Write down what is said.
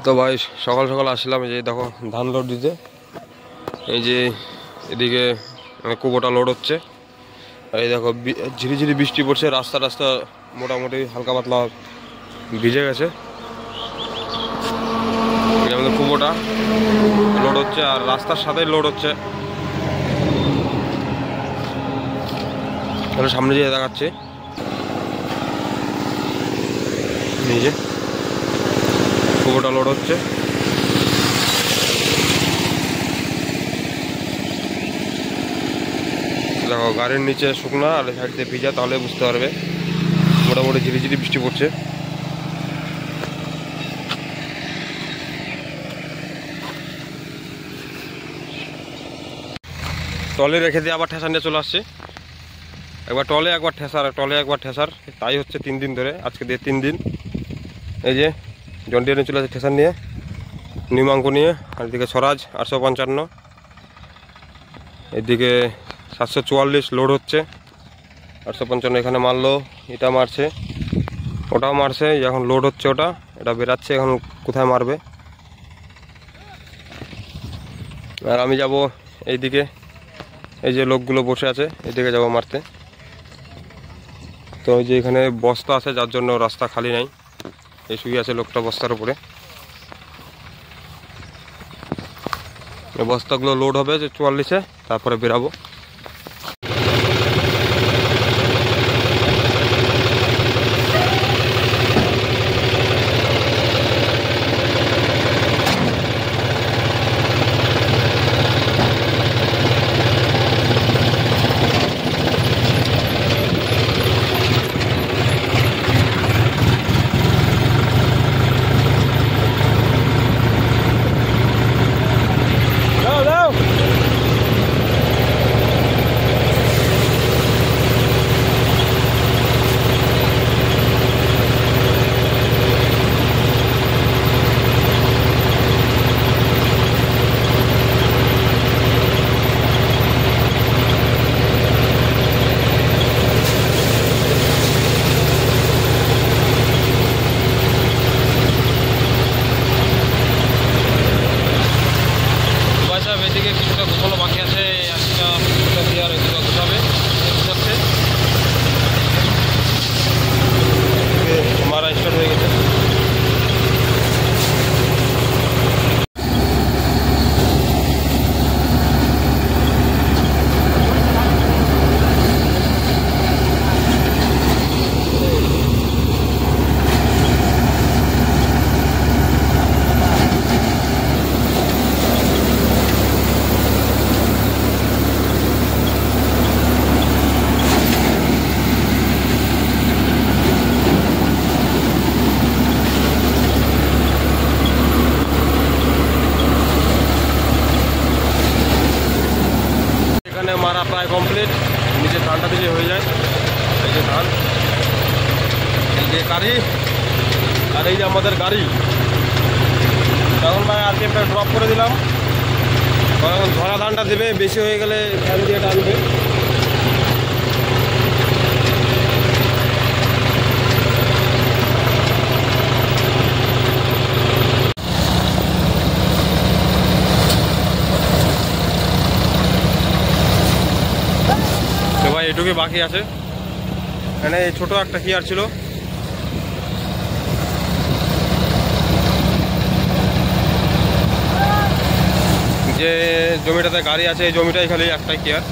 তো ভাই সকাল সকাল আসলাম, এই যে দেখো ধান লোড দিতে। এই যে এদিকে কুবোটা লোড হচ্ছে, আর এই দেখো ঝিরিঝিরি বৃষ্টি পড়ছে, রাস্তা রাস্তা মোটামুটি হালকা পাতলা ভিজে গেছে। আমাদের কুবোটা লোড হচ্ছে আর রাস্তার সাথে লোড হচ্ছে। সামনে যেয়ে দেখাচ্ছে নিজে কুবোটা লোড হচ্ছে। দেখো গাড়ির নিচে শুকনা আর সাইড দিয়ে ভিজা, তাহলে বুঝতে পারবে। মোটামুটি ঝিরিঝিরি বৃষ্টি পড়ছে। টলে রেখে দিয়ে আবার ঠেসা নিয়ে চলে আসছে। একবার টলে একবার ঠেসার, টলে একবার ঠেসার, তাই হচ্ছে 3 দিন ধরে, আজকে দিয়ে 3 দিন। এই যে জন্ডিয়া নিয়ে চলে আসছে ঠেসার নিয়ে, নিমাঙ্ক নিয়ে। আর এদিকে স্বরাজ 855, এদিকে 744 লোড হচ্ছে। 855 এখানে মারলো, এটা মারছে, ওটাও মারছে, এখন লোড হচ্ছে, ওটা এটা বেরাচ্ছে, এখন কোথায় মারবে। আর আমি যাব এইদিকে, এই যে লোকগুলো বসে আছে এদিকে যাব মারতে। তো ওই যে এখানে বস্তা আছে, যার জন্য রাস্তা খালি নাই, এই শুয়ে আছে লোকটা বস্তার উপরে। এই বস্তাগুলো লোড হবে যে 44-এ, তারপরে বেরাবো। এদিকে কিছুটা গোছানো বাকি আছে, একটা দিয়ে আর এদিকে গোছাবে, গোছাচ্ছে। মারা স্টার্ট হয়ে গেছে। মারা প্রায় কমপ্লিট, নিচে ধানটা দিলে হয়ে যায়। এই যে ধান, এই যে গাড়ি, আর এই যে আমাদের গাড়ি। তখন ভাই আরপিএমটা ড্রপ করে দিলাম, এখন ধরা ধানটা দেবে, বেশি হয়ে গেলে ফ্যান দিয়ে টানবে। তো ভাই এটুকুই বাকি আছে। এখানে ছোট একটা কিয়ার ছিল, যে জমিটাতে গাড়ি আছে, এই জমিটাই খালি একটা কিয়ার।